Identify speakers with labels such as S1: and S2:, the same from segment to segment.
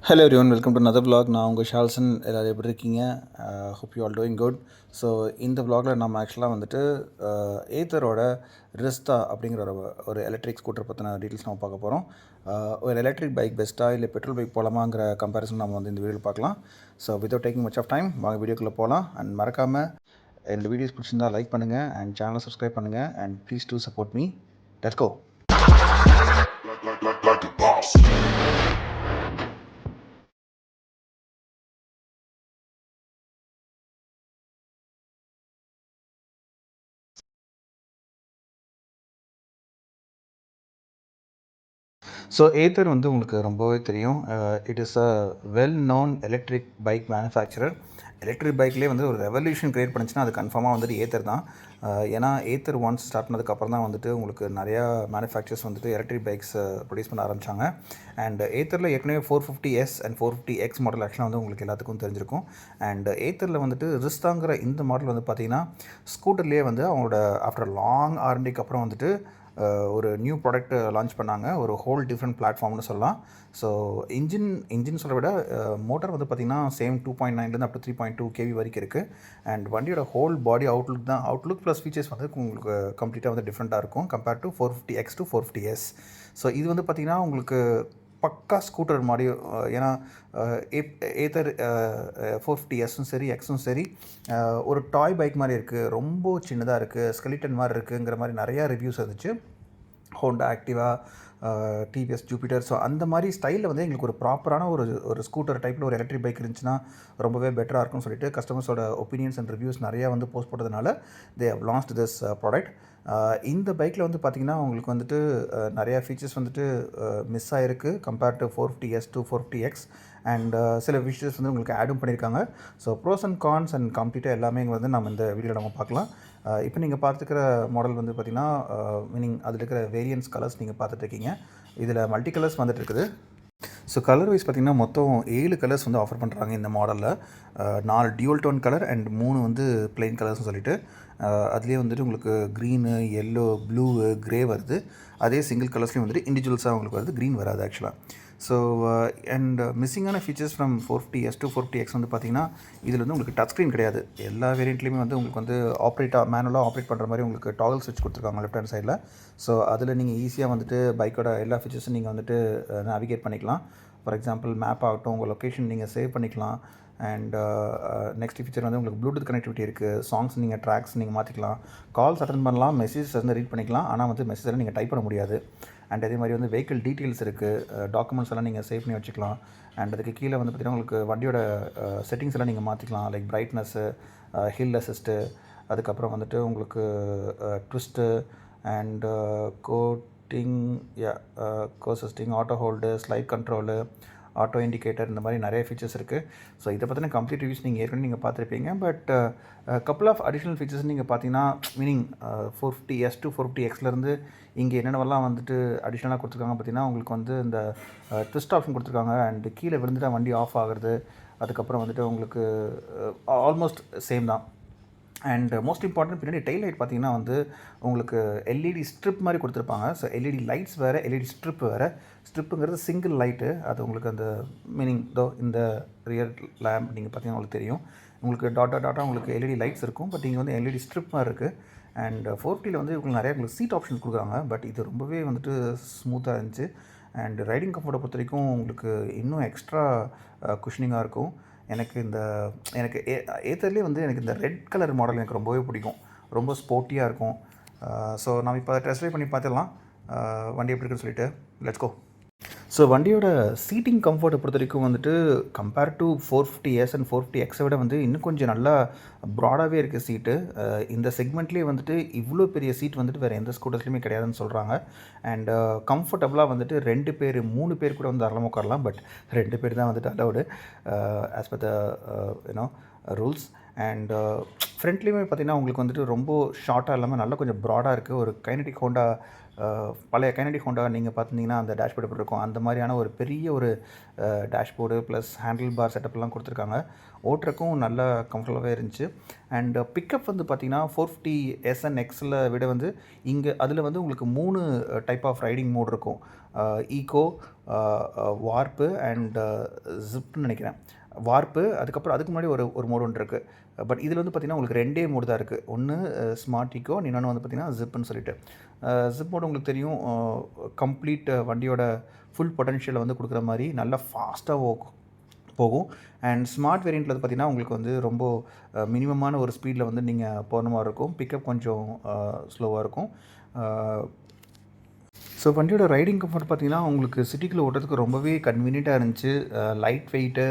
S1: Hello everyone, welcome to another vlog. நான் உங்கள் ஷால்சன் எல்லோரும் எப்படி இருக்கீங்க? Hope you all doing good. So இந்த vlogல நம்ம ஆக்சுவலாக வந்துட்டு ஏத்தரோட ரிஸ்தா அப்படிங்கிற ஒரு எலக்ட்ரிக் ஸ்கூட்டர் பற்றின டீட்டெயில்ஸ் நம்ம பார்க்க போகிறோம். ஒரு எலக்ட்ரிக் பைக் பெஸ்ட்டாக இல்லை பெட்ரோல் பைக் போகலாமாங்கிற கம்பேரிசன் நம்ம வந்து இந்த வீடியோவில் பார்க்கலாம். So without taking much of time வாங்க வீடியோக்குள்ளே போகலாம். அண்ட் மறக்காமல் என்னோட வீடியோஸ் பிடிச்சிருந்தால் லைக் பண்ணுங்கள் அண்ட் சேனலை சப்ஸ்கிரைப் பண்ணுங்கள் and please do support me. Let's go. So Ather வந்து உங்களுக்கு ரொம்பவே தெரியும். It is a well known electric bike manufacturer. Electric பைக்லேயே வந்து ஒரு ரெவல்யூஷன் க்ரியேட் பண்ணிச்சுன்னா அது கன்ஃபார்மாக வந்துட்டு ஏத்தர் தான். ஏன்னா ஏத்தர் ஒன்ஸ் ஸ்டார்ட் பண்ணதுக்கப்புறம் தான் வந்துட்டு உங்களுக்கு நிறையா மேனுஃபேக்சர்ஸ் வந்துட்டு எலக்ட்ரிக் பைக்ஸ் ப்ரொடியூஸ் பண்ண ஆரம்பித்தாங்க. அண்ட் ஏத்தரில் ஏற்கனவே 450S அண்ட் 450X மாடல் ஆக்சுவலாக வந்து உங்களுக்கு எல்லாத்துக்கும் தெரிஞ்சிருக்கும். அண்ட் ஏத்தரில் வந்துட்டு ரிஸ்தாங்கிற இந்த மாடல் வந்து பார்த்திங்கன்னா ஸ்கூட்டர்லேயே வந்து அவங்களோட ஆஃப்டர் லாங் ஆர்என்டிக்கு அப்புறம் வந்துட்டு ஒரு நியூ ப்ராடக்ட் லான்ச் பண்ணாங்க. ஒரு ஹோல் டிஃப்ரெண்ட் பிளாட்ஃபார்ம்னு சொல்லலாம். ஸோ இன்ஜின் சொல்ல விட மோட்டர் வந்து பார்த்திங்கன்னா சேம் 2.9 அப் டு 3.2 kV வரைக்கும் இருக்குது. அண்ட் வண்டியோட ஹோல் பாடி அவுட்லுக் ப்ளஸ் ஃபீச்சர்ஸ் வந்து உங்களுக்கு கம்ப்ளீட்டாக வந்து டிஃப்ரெண்ட்டாக இருக்கும் compared to 450X to 450S. So இது வந்து பார்த்திங்கன்னா உங்களுக்கு பக்கா ஸ்கூட்டர் மாதிரி. ஏன்னா ஏத்தர் 450Sஸும் சரி எக்ஸும் சரி ஒரு டாய் பைக் மாதிரி இருக்குது, ரொம்ப சின்னதாக இருக்குது, ஸ்கெலிட்டன் மாதிரி இருக்குங்கிற மாதிரி நிறையா ரிவ்யூஸ் இருந்துச்சு. Honda Activa, TVS Jupiter. So அந்த மாதிரி ஸ்டைலில் வந்து எங்களுக்கு ஒரு ப்ராப்பரான ஒரு ஸ்கூட்டர் டைப்பில் ஒரு எலக்ட்ரிக் பைக் இருந்துச்சுன்னா ரொம்பவே பெட்டராக இருக்கும்னு சொல்லிட்டு கஸ்டமர்ஸோட ஒப்பீனியன்ஸ் அண்ட் ரிவ்யூஸ் நிறையா வந்து போஸ்ட் போட்டதுனால they have launched this product. இந்த பைக்கில் வந்து பார்த்திங்கன்னா உங்களுக்கு வந்துட்டு நிறையா ஃபீச்சர்ஸ் வந்துட்டு மிஸ் ஆகிருக்கு compared to 450S to 450X. And சில ஃபீச்சர்ஸ் வந்து உங்களுக்கு ஆடும் பண்ணியிருக்காங்க. So pros and cons and கம்ப்ளீட்டாக எல்லாமே வந்து நம்ம இந்த வீடியோவில் நம்ம பார்க்கலாம். இப்போ நீங்கள் பார்த்துருக்கிற மாடல் வந்து பார்த்திங்கன்னா மீனிங் அதில் இருக்கிற வேரியன்ஸ் கலர்ஸ் நீங்கள் பார்த்துட்ருக்கீங்க. இதில் மல்டி கலர்ஸ் வந்துட்டு இருக்குது. ஸோ கலர் வைஸ் பார்த்திங்கன்னா மொத்தம் 7 கலர்ஸ் வந்து ஆஃபர் பண்ணுறாங்க இந்த மாடலில். 4 டியூல் டோன் கலர் அண்ட் 3 வந்து பிளெயின் கலர்ஸ்னு சொல்லிட்டு அதுலேயே வந்துட்டு உங்களுக்கு க்ரீனு, எல்லோ, ப்ளூ, க்ரே வருது. அதே சிங்கிள் கலர்ஸ்லேயும் வந்துட்டு இண்டிவிஜுவல்ஸாக உங்களுக்கு வருது, க்ரீன் வராது ஆக்சுவலாக. ஸோ அண்ட் மிஸ்ஸிங்கான features from 450S to 450X வந்து பார்த்திங்கன்னா இதில் வந்து உங்களுக்கு டச் ஸ்க்ரீன் கிடையாது. எல்லா வேரியண்ட்லேயுமே வந்து உங்களுக்கு வந்து மேனுவலாக ஆப்ரேட் பண்ணுற மாதிரி உங்களுக்கு டாகல் ஸ்விட்ச் கொடுத்துருக்காங்க லெஃப்ட் ஹேண்ட் சைடில். ஸோ அதில் நீங்கள் ஈஸியாக வந்துட்டு பைக்கோட எல்லா ஃபீச்சர்ஸும் நீங்கள் வந்துட்டு நேவிகேட் பண்ணிக்கலாம். ஃபார் எக்ஸாம்பிள் மேப் ஆகட்டும், உங்கள் லொக்கேஷன் நீங்கள் சேவ் பண்ணிக்கலாம். அண்ட் நெக்ஸ்ட் ஃபீச்சர் வந்து உங்களுக்கு ப்ளூடூத் கனெக்டிவிட்டி இருக்குது. சாங்ஸ் நீங்கள் ட்ராக்ஸ் நீங்கள் மாற்றிக்கலாம், கால்ஸ் அட்டன் பண்ணலாம், மெசேஜஸ் வந்து ரீட் பண்ணிக்கலாம். ஆனால் வந்து மெசேஜெல்லாம் நீங்கள் டைப் பண்ண முடியாது. அண்ட் அதே மாதிரி வந்து வெஹிக்கிள் டீட்டெயில்ஸ் இருக்குது, டாக்குமெண்ட்ஸ் எல்லாம் நீங்கள் சேவ் பண்ணி வச்சுக்கலாம். அண்ட் அதுக்கு கீழே வந்து பார்த்திங்கன்னா உங்களுக்கு வண்டியோட செட்டிங்ஸ் எல்லாம் நீங்கள் மாற்றிக்கலாம். லைக் பிரைட்னஸ்ஸு, ஹில் அசிஸ்ட்டு, அதுக்கப்புறம் வந்துட்டு உங்களுக்கு ட்விஸ்ட்டு அண்ட் கோட்டிங், கோசிஸ்டிங், auto hold, slide control, auto indicator, இந்த மாதிரி நிறைய ஃபீச்சர்ஸ் இருக்குது. ஸோ இதை பற்றின கம்ப்ளீட் ரிவ்யூஸ் நீங்கள் ஏற்கனவே நீங்கள் பார்த்துருப்பீங்க. But couple of additional features நீங்கள் பார்த்தீங்கன்னா மீனிங் 450S to 450Xலேருந்து இங்கே என்னென்னவெல்லாம் வந்துட்டு அடிஷ்னலாக கொடுத்துருக்காங்க பார்த்தீங்கன்னா உங்களுக்கு வந்து இந்த ட்விஸ்ட் ஆப்ஷன் கொடுத்துருக்காங்க. அண்ட் கீழே விழுந்துட்டு வண்டி ஆஃப் ஆகிறது. அதுக்கப்புறம் வந்துட்டு உங்களுக்கு ஆல்மோஸ்ட் சேம் தான். அண்ட் மோஸ்ட் இம்பார்ட்டன்ட் பின்னாடி டெய்ல் லைட் பார்த்திங்கன்னா வந்து உங்களுக்கு எல்இடி ஸ்ட்ரிப் மாதிரி கொடுத்துருப்பாங்க. ஸோ எல்இடி லைட்ஸ் வேறு, எல்இடி ஸ்ட்ரிப் வேறு. ஸ்ட்ரிப்புங்கிறது சிங்கிள் லைட்டு, அது உங்களுக்கு அந்த மீனிங் இந்த ரியர் லேம்ப் நீங்கள் பார்த்தீங்கன்னா உங்களுக்கு தெரியும். உங்களுக்கு டாட்டா உங்களுக்கு எல்இடி லைட்ஸ் இருக்கும். பட் இங்கே வந்து எல்இடி ஸ்ட்ரிப் மாதிரி இருக்குது. அண்ட் 450 வந்து உங்களுக்கு நிறையா உங்களுக்கு சீட் ஆப்ஷன்ஸ் கொடுக்குறாங்க. பட் இது ரொம்பவே வந்துட்டு ஸ்மூத்தாக இருந்துச்சு. அண்ட் ரைடிங் கம்ஃபர்ட்டை பொறுத்த வரைக்கும் உங்களுக்கு இன்னும் எக்ஸ்ட்ரா குஷனிங்காக இருக்கும். எனக்கு ஏத்தர்லேயே வந்து எனக்கு இந்த ரெட் கலர் மாடல் எனக்கு ரொம்பவே பிடிக்கும். ரொம்ப ஸ்போர்ட்டியாக இருக்கும். ஸோ நம்ம இப்போ டெஸ்ட் ட்ரைவ் பண்ணி பார்த்துடலாம் வண்டி எப்படி இருக்குன்னு சொல்லிட்டு. Let's go. ஸோ வண்டியோட சீட்டிங் கம்ஃபர்ட்டை பொறுத்த வரைக்கும் வந்துட்டு கம்பேர் டு 450S அண்ட் 450Xை விட வந்து இன்னும் கொஞ்சம் நல்லா ப்ராடாகவே இருக்குது சீட்டு. இந்த செக்மெண்ட்லேயே வந்துட்டு இவ்வளோ பெரிய சீட் வந்துட்டு வேறு எந்த ஸ்கூட்டர்ஸ்லையுமே கிடையாதுன்னு சொல்கிறாங்க. அண்ட் கம்ஃபர்டபுளாக வந்துட்டு 2 பேர் 3 பேர் கூட வந்து தாராளமாக உட்காரலாம். பட் 2 பேர் தான் வந்துட்டு allowed as per the rules. And ஃப்ரண்ட்லேயுமே பார்த்திங்கன்னா உங்களுக்கு வந்துட்டு ரொம்ப ஷார்ட்டாக இல்லாமல் நல்லா கொஞ்சம் ப்ராடாக இருக்குது. ஒரு கைனடிக் ஹோண்டா, பழைய கைனடிக் ஹோண்டா நீங்கள் பார்த்துட்டிங்கன்னா அந்த டேஷ்போர்டு எப்படி இருக்கும் அந்த மாதிரியான ஒரு பெரிய ஒரு டேஷ்போர்டு ப்ளஸ் ஹேண்டில் பார் செட்டப்லாம் கொடுத்துருக்காங்க. ஓட்டுறக்கும் நல்ல கம்ஃபர்டபுளாகவே இருந்துச்சு. அண்ட் பிக்கப் வந்து பார்த்திங்கன்னா 450S and Xல் விட வந்து இங்கே அதில் வந்து உங்களுக்கு 3 டைப் ஆஃப் ரைடிங் மோட் இருக்கும். ஈகோ, வார்ப்பு அண்ட் ஜிப்னு நினைக்கிறேன். வார்ப்பு, அதுக்கப்புறம் அதுக்கு முன்னாடி ஒரு மோடு ஒன்று இருக்குது. பட் இதில் வந்து பார்த்திங்கன்னா உங்களுக்கு 2 மோடு தான் இருக்குது. ஒன்று ஸ்மார்ட் ஈகோ, இன்னொன்று வந்து பார்த்திங்கன்னா ஜிப்புன்னு சொல்லிட்டு. ஜிப் மோடு உங்களுக்கு தெரியும், கம்ப்ளீட் வண்டியோட ஃபுல் பொட்டன்ஷியலை வந்து கொடுக்குற மாதிரி நல்லா ஃபாஸ்ட்டாக போகும். அண்ட் ஸ்மார்ட் வேரியண்ட்டில் வந்து பார்த்திங்கன்னா உங்களுக்கு வந்து ரொம்ப மினிமமான ஒரு ஸ்பீடில் வந்து நீங்கள் போகிற மாதிரி இருக்கும். பிக்கப் கொஞ்சம் ஸ்லோவாக இருக்கும். ஸோ வண்டியோட ரைடிங் கம்ஃபர்ட் பார்த்திங்கன்னா உங்களுக்கு சிட்டிக்குள்ளே ஓட்டுறதுக்கு ரொம்பவே கன்வீனியண்ட்டாக இருந்துச்சு. லைட் வெயிட்டு,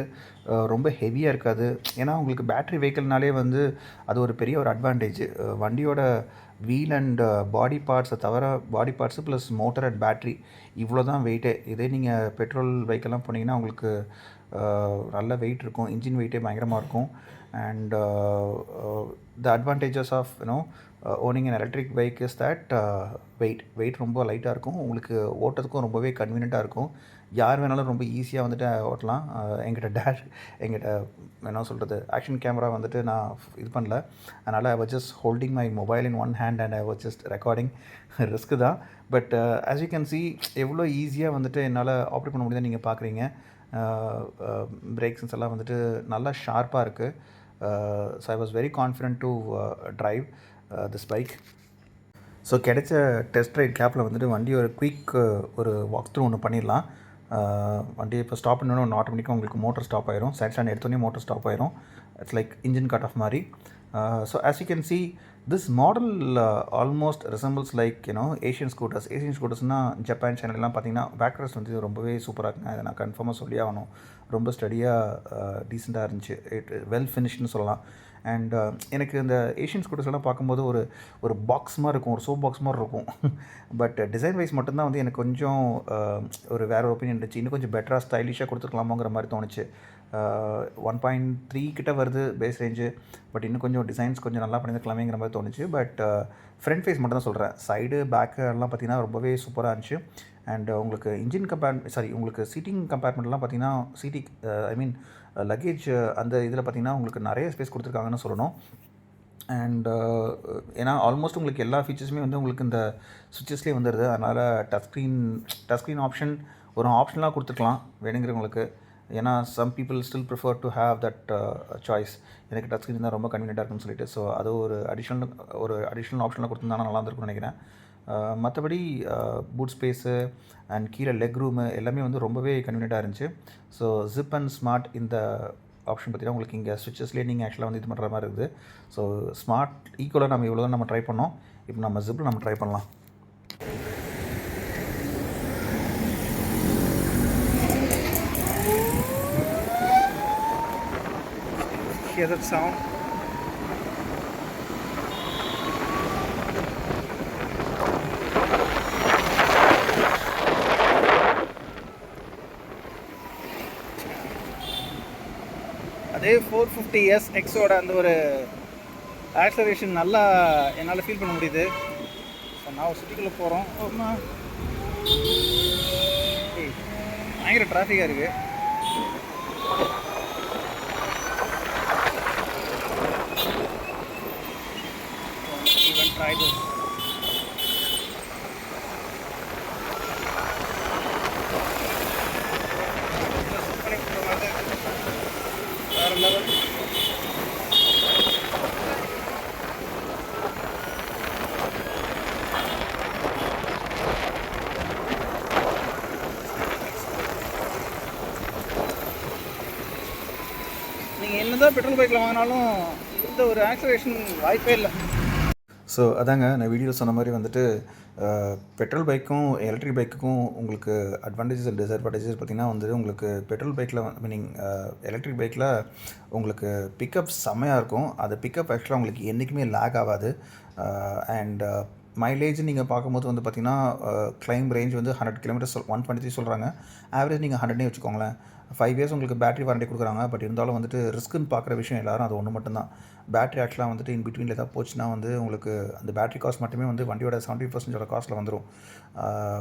S1: ரொம்ப ஹெவியாக இருக்காது. ஏன்னா உங்களுக்கு பேட்ரி வெஹிக்கிள்னாலே வந்து அது ஒரு பெரிய ஒரு அட்வான்டேஜ். வண்டியோட வீல் அண்ட் பாடி பார்ட்ஸை தவிர, body parts plus motor and battery இவ்வளோ தான் வெயிட்டே. இதே நீங்கள் பெட்ரோல் பைக்கெல்லாம் போனீங்கன்னா உங்களுக்கு நல்ல வெயிட் இருக்கும். இன்ஜின் வெயிட்டே பயங்கரமாக இருக்கும். And the advantages of owning an electric bike is that weight ரொம்ப லைட்டாக இருக்கும். உங்களுக்கு ஓட்டுறதுக்கும் ரொம்பவே கன்வீனியண்ட்டாக இருக்கும். யார் வேணாலும் ரொம்ப ஈஸியாக வந்துட்டு ஓட்டலாம். எங்கிட்ட என்ன சொல்கிறது, ஆக்ஷன் கேமரா வந்துட்டு நான் இது பண்ணல. அதனால் I was just holding my mobile in one hand and I was just recording. Risk தான். But as you can see எவ்வளோ ஈஸியாக வந்துட்டு என்னால் ஆப்ரேட் பண்ண முடியுதுன்னு நீங்கள் பார்க்குறீங்க. பிரேக்ஸ் எல்லாம் வந்துட்டு நல்லா ஷார்ப்பாக இருக்குது. So I was very confident to drive this bike. So கிடைச்ச டெஸ்ட் ரைட் கேப்பில் வந்துட்டு வண்டி ஒரு வாக் த்ரூ ஒன்று பண்ணிடலாம். வண்டி இப்போ ஸ்டாப் பண்ணணும், ஒன்று ஆட்டோமேட்டிக்காக உங்களுக்கு மோட்டர் ஸ்டாப் ஆயிரும். சைட் ஸ்டாண்ட் எடுத்தோடனே மோட்டர் ஸ்டாப் ஆயிரும். It's like engine cut off மாதிரி. So as you can see this model almost resembles like Asian ஸ்கூட்டர்ஸ்னால் ஜப்பான் சேனல்லாம் பார்த்தீங்கன்னா பேக் ரெஸ்ட் வந்து ரொம்பவே சூப்பராக இருக்குங்க. அதை நான் கன்ஃபார்மாக சொல்லி ஆகணும். ரொம்ப ஸ்டடியாக டீசெண்டாக இருந்துச்சு. வெல் ஃபினிஷ்னு சொல்லலாம். அண்ட் எனக்கு இந்த ஏஷியன் ஸ்கூட்டர்ஸ்லாம் பார்க்கும்போது ஒரு பாக்ஸ் மாதிரி இருக்கும், ஒரு சோப் பாக்ஸ் மாதிரி இருக்கும். பட் டிசைன் வைஸ் மட்டும்தான் வந்து எனக்கு கொஞ்சம் ஒரு வேறு ஒப்பீனியன் இருந்துச்சு. இன்னும் கொஞ்சம் பெட்டராக ஸ்டைலிஷாக கொடுத்துருக்கலாமோங்கிற மாதிரி தோணுச்சு. 1.3 கிட்ட வருது பேஸ் ரேஞ்சு. பட் இன்னும் கொஞ்சம் டிசைன்ஸ் கொஞ்சம் நல்லா பண்ணியிருக்கலாமேங்கிற மாதிரி தோணுச்சு. பட் ஃப்ரண்ட் ஃபேஸ் மட்டும் தான் சொல்கிறேன். சைடு பேக்கு எல்லாம் பார்த்திங்கன்னா ரொம்பவே சூப்பராக இருந்துச்சு. அண்ட் உங்களுக்கு உங்களுக்கு சீட்டிங் கம்பேர்ட்மெண்ட்லாம் பார்த்திங்கன்னா லக்கேஜ் அந்த இதில் பார்த்திங்கன்னா உங்களுக்கு நிறைய ஸ்பேஸ் கொடுத்துருக்காங்கன்னு சொல்லணும். அண்ட் ஏன்னா ஆல்மோஸ்ட் உங்களுக்கு எல்லா ஃபீச்சர்ஸுமே வந்து உங்களுக்கு இந்த சுவிட்சஸ்லேயே வந்துடுது. அதனால் டச் ஸ்க்ரீன் ஆப்ஷன் ஒரு ஆப்ஷனலாக கொடுத்துருக்கலாம் வேணுங்கிறவங்களுக்கு. ஏன்னா some people still prefer to have that choice. எனக்கு டச் ஸ்க்ரீன் தான் ரொம்ப கன்வீனியண்ட்டாக இருக்குன்னு சொல்லிட்டு. ஸோ அது ஒரு அடிஷ்னல் ஆப்ஷனாக கொடுத்துருந்தாங்கன்னா நல்லா இருந்திருக்கும்னு நினைக்கிறேன். மற்றபடி பூட் ஸ்பேஸு அண்ட் கீழே லெக் ரூமு எல்லாமே வந்து ரொம்பவே கன்வீனியண்ட்டாக இருந்துச்சு. ஸோ ஜிப் அண்ட் ஸ்மார்ட் இந்த ஆப்ஷன் பார்த்தீங்கன்னா உங்களுக்கு இங்கே ஸ்விட்சஸ்லேயே நீங்கள் ஆக்சுவலாக வந்து இது பண்ணுற மாதிரி இருக்குது. ஸோ ஸ்மார்ட் ஈக்குவலாக நம்ம இவ்வளோ தான் நம்ம ட்ரை பண்ணோம். இப்போ நம்ம ஜிப்பில் நம்ம ட்ரை பண்ணலாம். Hear that sound? அதே 450 SXோட அந்த ஒரு ஆக்சலரேஷன் நல்லா என்னால் ஃபீல் பண்ண முடியுது. ஸோ நான் ஒரு சிட்டிக்குள்ளே போகிறோம். பயங்கர டிராஃபிக்காக இருக்குது. Try this. வேறு லெவல். நீங்கள் என்னதான் பெட்ரோல் பைக்கில் வாங்கினாலும் இந்த ஒரு ஆக்சலேஷன் வாய்ப்பே இல்லை. ஸோ அதாங்க நான் வீடியோவில் சொன்ன மாதிரி வந்துட்டு பெட்ரோல் பைக்கும் எலக்ட்ரிக் பைக்குக்கும் உங்களுக்கு அட்வான்டேஜஸ் அண்ட் டிஸ்அட்வான்டேஜஸ் பார்த்திங்கன்னா வந்து உங்களுக்கு பெட்ரோல் பைக்கில் எலக்ட்ரிக் பைக்கில் உங்களுக்கு பிக்கப் செம்மையாக இருக்கும். அது பிக்கப் ஆக்சுவலாக உங்களுக்கு என்றைக்குமே லேக் ஆகாது. அண்ட் மைலேஜ் நீங்கள் பார்க்கும்போது வந்து பார்த்திங்கன்னா கிளைம் ரேஞ்ச் வந்து 100 km 123 சொல்கிறாங்க. ஆவரேஜ் நீங்கள் 100 வச்சுக்கோங்களேன். 5 years உங்களுக்கு பேட்டரி வாரண்டி கொடுக்குறாங்க. பட் இருந்தாலும் வந்துட்டு ரிஸ்க்குன்னு பார்க்குற விஷயம் எல்லோரும் அது ஒன்று மட்டும்தான். பேட்டரி ஆக்சுவலாக வந்துட்டு இன் பிட்வீனில் எதாவது போச்சுன்னா வந்து உங்களுக்கு அந்த பேட்டரி காஸ்ட் மட்டுமே வந்து வண்டியோட 70% காஸ்ட்டில் வந்துடும்.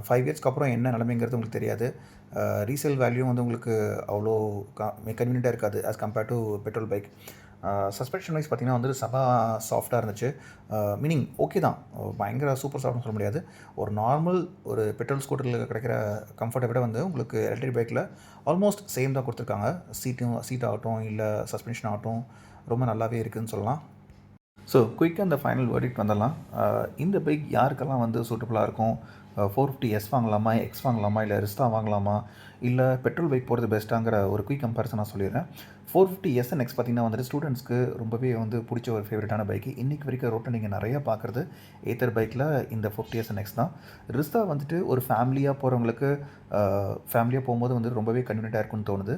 S1: 5 yearsக்கு அப்புறம் என்ன நிலைமைங்கிறது உங்களுக்கு தெரியாது. ரீசேல் வேல்யூ வந்து உங்களுக்கு அவ்வளோ கன்வீனியண்ட்டாக இருக்காது as compared to petrol bike. Suspension wise பார்த்திங்கன்னா வந்து செம சாஃப்டாக இருந்துச்சு. மீனிங் ஓகே தான், பயங்கர சூப்பர் சாஃப்ட்னு சொல்ல முடியாது. ஒரு நார்மல் ஒரு பெட்ரோல் ஸ்கூட்டரில் கிடைக்கிற கம்ஃபர்ட்டை விட வந்து உங்களுக்கு எலக்ட்ரிக் பைக்கில் ஆல்மோஸ்ட் சேம் தான் கொடுத்துருக்காங்க. சீட் ஆகட்டும் இல்லை சஸ்பென்ஷன் ஆகட்டும் ரொம்ப நல்லாவே இருக்குதுன்னு சொல்லலாம். ஸோ குயிக்காக அந்த ஃபைனல் வேர்டிக்ட் வந்துடலாம். இந்த பைக் யாருக்கெல்லாம் வந்து சூட்டபுளாக இருக்கும்? 450S வாங்கலாமா, எக்ஸ் வாங்கலாமா, இல்லை ரிஸ்டா வாங்கலாமா, இல்லை பெட்ரோல் பைக் போகிறது பெஸ்ட்டாங்கிற ஒரு குயிக் கம்பேரிசன் நான் சொல்லிடுறேன். 450S அண்ட் எக்ஸ் பார்த்திங்கன்னா வந்துட்டு ஸ்டூடெண்ட்ஸ்க்கு ரொம்பவே வந்து பிடிச்ச ஒரு ஃபேவரட்டான பைக்கு. இன்றைக்கி வரைக்கும் ரோட்டில் நீங்கள் நிறையா பார்க்குறது ஏத்தர் பைக்கில் இந்த 50S அண்ட் எக்ஸ் தான். ரிஸ்டா வந்துட்டு ஒரு ஃபேமிலியாக போகிறவங்களுக்கு ஃபேமிலியாக போகும்போது வந்து ரொம்பவே கன்வீனியண்ட்டாக இருக்குன்னு தோணுது.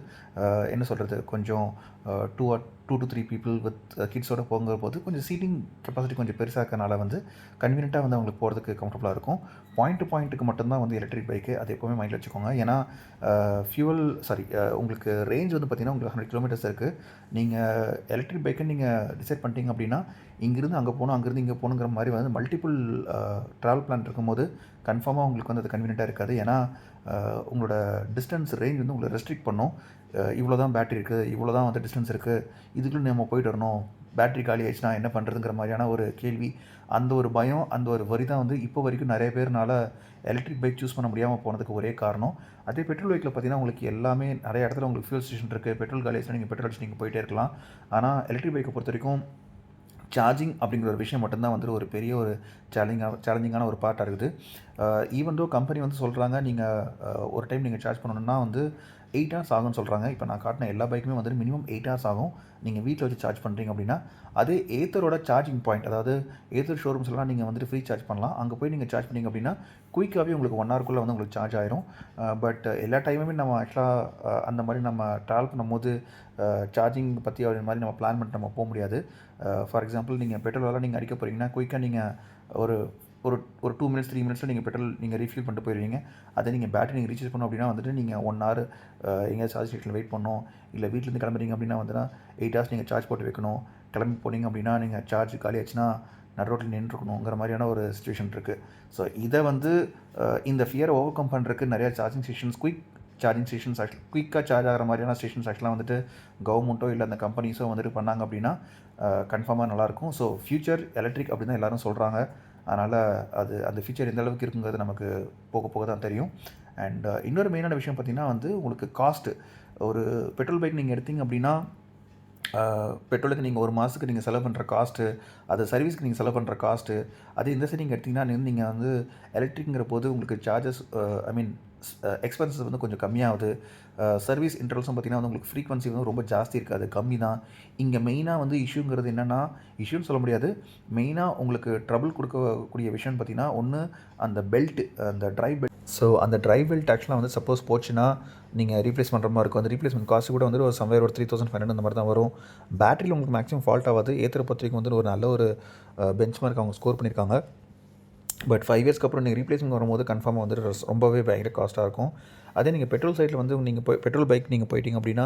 S1: என்ன சொல்கிறது, கொஞ்சம் 2 to 3 பீப்புள் வித் கிட்ஸோடு போகிற போது கொஞ்சம் சீட்டிங் கெப்பாசிட்டி கொஞ்சம் பெருசாக இருக்கனால வந்து கன்வீனியண்ட்டாக வந்து அவங்களுக்கு போகிறதுக்கு கம்ஃபர்டபுளாக இருக்கும். பாயிண்ட் டு பாயிண்ட்டுக்கு மட்டும்தான் வந்து எலக்ட்ரிக் பைக்கு, அது எப்போவுமே மைண்டில் வச்சுக்கோங்க. ஏன்னா உங்களுக்கு ரேஞ்ச் வந்து பார்த்திங்கன்னா உங்களுக்கு 100 கிலோமீட்டர்ஸ் இருக்குது. நீங்கள் எலக்ட்ரிக் பைக்குன்னு நீங்கள் டிசைட் பண்ணிட்டீங்க அப்படின்னா இங்கேருந்து அங்கே போகணும், அங்கேருந்து இங்கே போகணுங்கிற மாதிரி வந்து மல்டிபிள் ட்ராவல் பிளான் இருக்கும்போது கன்ஃபார்மாக உங்களுக்கு வந்து அது கன்வீனியண்ட்டாக இருக்காது. ஏன்னா உங்களோட டிஸ்டன்ஸ் ரேஞ்ச் வந்து உங்களை ரெஸ்ட்ரிக்ட் பண்ணும். இவ்வளோ தான் பேட்டரி இருக்குது, இவ்வளோ தான் வந்து டிஸ்டன்ஸ் இருக்குது, இதுக்குள்ளே நம்ம போயிட்டு வரணும், பேட்டரி காலி ஆயிடுச்சுன்னா என்ன பண்ணுறதுங்கிற மாதிரியான ஒரு கேள்வி, அந்த ஒரு பயம், அந்த ஒரு வரி தான் வந்து இப்போ வரைக்கும் நிறைய பேர்னால எலக்ட்ரிக் பைக் சூஸ் பண்ண முடியாமல் போனதுக்கு ஒரே காரணம். அதே பெட்ரோல் பைக்கில் பார்த்திங்கன்னா உங்களுக்கு எல்லாமே நிறைய இடத்துல உங்களுக்கு ஃபியூல் ஸ்டேஷன் இருக்குது. பெட்ரோல் காலி ஆயிடுச்சுன்னா நீங்கள் பெட்ரோல் அடிச்சு நீங்கள் போயிட்டே இருக்கலாம். ஆனால் எலக்ட்ரிக் பைக்கை பொறுத்த வரைக்கும் சார்ஜிங் அப்படிங்கிற ஒரு விஷயம் மட்டும்தான் வந்து ஒரு பெரிய ஒரு சேலஞ்சிங்கான ஒரு பார்ட்டாக இருக்குது. ஈவன் தோ கம்பெனி வந்து சொல்கிறாங்க நீங்கள் ஒரு டைம் நீங்கள் சார்ஜ் பண்ணணுன்னா வந்து 8 ஹவர்ஸ் ஆகும்னு சொல்கிறாங்க. இப்போ நான் காட்டின எல்லா பைக்குமே வந்துட்டு மினிமம் 8 ஹவர்ஸ் ஆகும் நீங்கள் வீட்டில் வச்சு சார்ஜ் பண்ணுறீங்க அப்படின்னா. அதே ஏத்தரோட சார்ஜிங் பாயிண்ட், அதாவது ஏத்தர் ஷோரூம்ஸ்லாம் நீங்கள் வந்துட்டு ஃப்ரீ சார்ஜ் பண்ணலாம். அங்கே போய் நீங்கள் சார்ஜ் பண்ணிங்க அப்படின்னா குயிக்காகவே உங்களுக்கு 1 ஹவருக்குள்ளே வந்து உங்களுக்கு சார்ஜ் ஆயிரும். பட் எல்லா டைமுமே நம்ம ஆக்சுவலாக அந்த மாதிரி நம்ம ட்ராவல் பண்ணும்போது சார்ஜிங் பற்றி அப்படி மாதிரி நம்ம பிளான் பண்ணிட்டு நம்ம போக முடியாது. ஃபார் எக்ஸாம்பிள் நீங்கள் பெட்ரோலெலாம் நீங்கள் அடிக்க போகிறீங்கன்னா குயிக்காக நீங்கள் ஒரு ஒரு ஒரு 2 மினிட்ஸ் 3 மினிட்ஸில் நீங்கள் பெட்ரோல் நீங்கள் ரீஃபில் பண்ணிட்டு போயிடுவீங்க. அதே நீங்கள் பேட்டரி நீங்கள் ரீசார்ஜ் பண்ணணும் அப்படின்னா வந்துட்டு நீங்கள் 1 ஹவர் எங்கேயாவது சார்ஜ் ஸ்டேஷனில் வெயிட் பண்ணணும். இல்லை வீட்டிலேருந்து கிளம்புறீங்க அப்படின்னா வந்துன்னா 8 ஹவர்ஸ் நீங்கள் சார்ஜ் போட்டு வைக்கணும். கிளம்பி போனீங்க அப்படின்னா நீங்கள் சார்ஜ் காலி ஆச்சுன்னா நடு ரோட்டில் நின்றுக்கணுங்கிற மாதிரியான ஒரு சுச்சுவேஷன் இருக்குது. ஸோ இதை வந்து இந்த ஃபியரை ஓவர் கம் பண்ணுறதுக்கு நிறையா charging stations, quick charging stations குயிக்காக சார்ஜ் ஆகிற மாதிரியான ஸ்டேஷன்ஸ் ஆக்சுவலாக வந்துட்டு கவர்மெண்ட்டோ இல்லை அந்த கம்பெனிஸோ வந்துட்டு பண்ணாங்க அப்படின்னா கன்ஃபார்மாக நல்லாயிருக்கும். ஸோ ஃப்யூச்சர் எலக்ட்ரிக் அப்படின்னு தான் எல்லோரும் சொல்கிறாங்க. அதனால் அந்த ஃபியூச்சர் எந்த அளவுக்கு இருக்குங்கிறது நமக்கு போக போக தான் தெரியும். அண்ட் இன்னொரு மெயினான விஷயம் பார்த்திங்கன்னா வந்து உங்களுக்கு காஸ்ட்டு. ஒரு பெட்ரோல் பைக் நீங்கள் எடுத்தீங்க அப்படின்னா பெட்ரோலுக்கு நீங்கள் ஒரு மாதத்துக்கு நீங்கள் செலவு பண்ணுற காஸ்ட்டு, அது சர்வீஸ்க்கு நீங்கள் செலவு பண்ணுற காஸ்ட்டு, அதே இந்த சைடு நீங்கள் எடுத்திங்கன்னா நீங்கள் வந்து எலக்ட்ரிக்ங்கிற போது உங்களுக்கு சார்ஜஸ் எக்ஸ்பென்சஸ் வந்து கொஞ்சம் கம்மியாகுது. சர்வீஸ் இன்டர்வல்ஸும் பார்த்திங்கன்னா வந்து உங்களுக்கு ஃப்ரீக்வன்சி வந்து ரொம்ப ஜாஸ்தி இருக்காது, கம்மி தான். இங்கே மெயினாக வந்து இஷ்யூங்கிறது என்னென்னா, இஷ்யூன்னு சொல்ல முடியாது, மெயினாக உங்களுக்கு ட்ரபிள் கொடுக்கக்கூடிய விஷயம்னு பார்த்திங்கன்னா ஒன்று அந்த பெல்ட்டு, அந்த ட்ரைவ் பெல்ட். ஸோ அந்த ட்ரைவ் பெல்ட் ஆக்சுவலாக வந்து சப்போஸ் போச்சுன்னா நீங்கள் ரீப்ளேஸ் பண்ணுற மாதிரி இருக்கும். அந்த ரீப்ளேஸ்மெண்ட் காஸ்ட் கூட வந்து ஒரு சம்வேர் ஒரு 3500 அந்த மாதிரி தான் வரும். பேட்டரியில் உங்களுக்கு மேக்ஸிமம் ஃபால்ட் ஆகாது. ஏத்தரை பொறுத்த வரைக்கும் வந்து ஒரு நல்ல ஒரு பெஞ்ச் மார்க் அவங்க ஸ்கோர் பண்ணியிருக்காங்க. பட் 5 இயர்ஸ்க்கு அப்புறம் நீங்கள் ரீப்ளேஸ்மெண்ட் வரும்போது கன்ஃபார்மாக வந்து ரொம்பவே பயங்கர காஸ்ட்டாக இருக்கும். அதே நீங்கள் பெட்ரோல் சைடில் வந்து நீங்கள் பெட்ரோல் பைக் நீங்கள் போயிட்டீங்க அப்படின்னா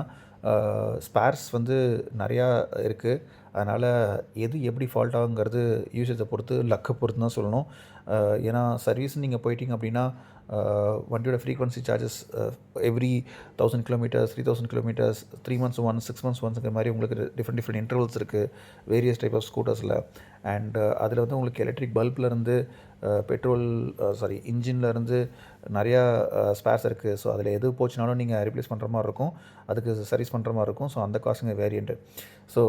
S1: ஸ்பேர்ஸ் வந்து நிறையா இருக்குது. அதனால் எது எப்படி ஃபால்ட் ஆகுங்கிறது யூசேஜை பொறுத்து, லக்கை பொறுத்து தான் சொல்லணும். ஏன்னா சர்வீஸ் நீங்கள் போயிட்டீங்க அப்படின்னா வண்டியோட frequency charges every 1000 kilometres, 3000 kilometres, 3 months once, 6 months ஒன்ஸுங்கிற மாதிரி உங்களுக்கு டிஃப்ரெண்ட் இன்டர்வல்ஸ் இருக்குது வேரியஸ் டைப் ஆஃப் ஸ்கூட்டர்ஸில். அண்ட் அதில் வந்து உங்களுக்கு எலக்ட்ரிக் பல்ப்லேருந்து பெட்ரோல் இன்ஜின்லேருந்து நிறையா ஸ்பேர்ஸ் இருக்குது. ஸோ அதில் எது போச்சுனாலும் நீங்கள் ரீப்ளேஸ் பண்ணுற மாதிரி இருக்கும், அதுக்கு சர்வீஸ் பண்ணுற மாதிரி இருக்கும். ஸோ அந்த காசுங்க வேரியண்ட்டு. ஸோ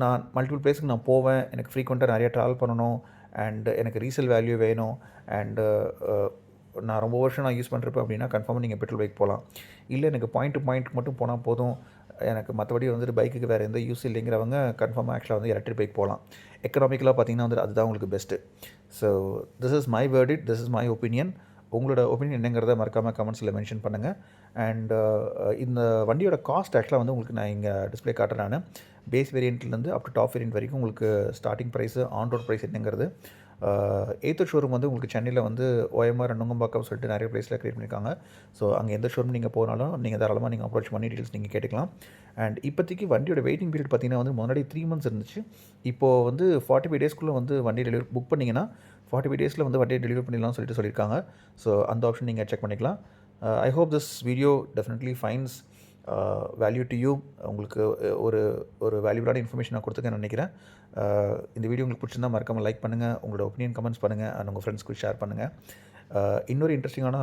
S1: நான் மல்டிபிள் பிளேஸுக்கு நான் போவேன், எனக்கு ஃப்ரீக்வெண்ட்டாக நிறையா ட்ராவல் பண்ணணும், அண்ட் எனக்கு ரீசேல் வேல்யூ வேணும், அண்டு நான் ரொம்ப வருஷம் நான் யூஸ் பண்ணுறப்ப அப்படின்னா கன்ஃபார்மாக நீங்கள் பெட்ரோல் பைக் போகலாம். இல்லை எனக்கு பாயிண்ட் டு பாயிண்ட் மட்டும் போனால் போதும், எனக்கு மற்றபடி வந்துட்டு பைக்குக்கு வேறு எந்த யூஸ் இல்லைங்கிறவங்க கன்ஃபார்மாக ஆக்சுவலாக வந்து எலக்ட்ரிக் பைக் போகலாம். எக்கனாமிக்கலாக பார்த்திங்கன்னா வந்து அதுதான் உங்களுக்கு best. So this is my verdict, this is my opinion. உங்களோட ஒப்பீனியன் என்னங்கிறத மறக்காமல் கமெண்ட்ஸில் மென்ஷன் பண்ணுங்கள். அண்ட் இந்த வண்டியோட காஸ்ட் ஆக்சுவலாக வந்து உங்களுக்கு நான் இங்கே டிஸ்பிளே காட்டுறேன். நான் பேஸ் வேரியண்ட்லேருந்து அப் டு டாப் வேரியண்ட் வரைக்கும் உங்களுக்கு starting price, on road price என்னங்கிறது. ஏத்தர் ஷோரூம் வந்து உங்களுக்கு சென்னையில் வந்து OMR நுங்கம்பாக்கம் சொல்லிட்டு நிறைய ப்ளேஸில் க்ரியேட் பண்ணியிருக்காங்க. ஸோ அங்கே எந்த ஷோரூம் நீங்கள் போனாலும் நீங்கள் தாராளமாக நீங்கள் அப்ரோச் பண்ணி டீட்டெயில்ஸ் நீங்கள் கேட்டுக்கலாம். அண்ட் இப்போதைக்கு வண்டியோட வெயிட்டிங் பீரியட் பார்த்திங்கன்னா வந்து முன்னாடி 3 months இருந்துச்சு. இப்போது வந்து 45 daysக்குள்ளே வந்து வண்டி டெலிவரி புக் பண்ணிங்கன்னா 45 daysல வந்து வண்டியை டெலிவரி பண்ணிடலாம்னு சொல்லியிருக்காங்க. ஸோ அந்த ஆப்ஷன் நீங்கள் செக் பண்ணிக்கலாம். I hope this video definitely fines value to you. உங்களுக்கு ஒரு ஒரு வேல்யூபிளான இன்ஃபர்மேஷன் நான் கொடுத்துருக்கேன்னு நினைக்கிறேன். இந்த வீடியோ உங்களுக்கு பிடிச்சிருந்தா மறக்காமல் லைக் பண்ணுங்கள், உங்களோட ஒப்பீனியன் கமெண்ட்ஸ் பண்ணுங்கள், அண்ட் உங்கள் ஃப்ரெண்ட்ஸ்க்கு ஷேர் பண்ணுங்கள். இன்னொரு இன்ட்ரெஸ்டிங்கான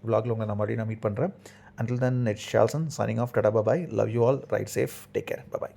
S1: vlogல உங்களை நான் மறுபடியும் மீட் பண்ணுறேன். Until then, it's Shalson signing off. Tata, bye bye. Love you all. Ride safe. Take care. Bye bye.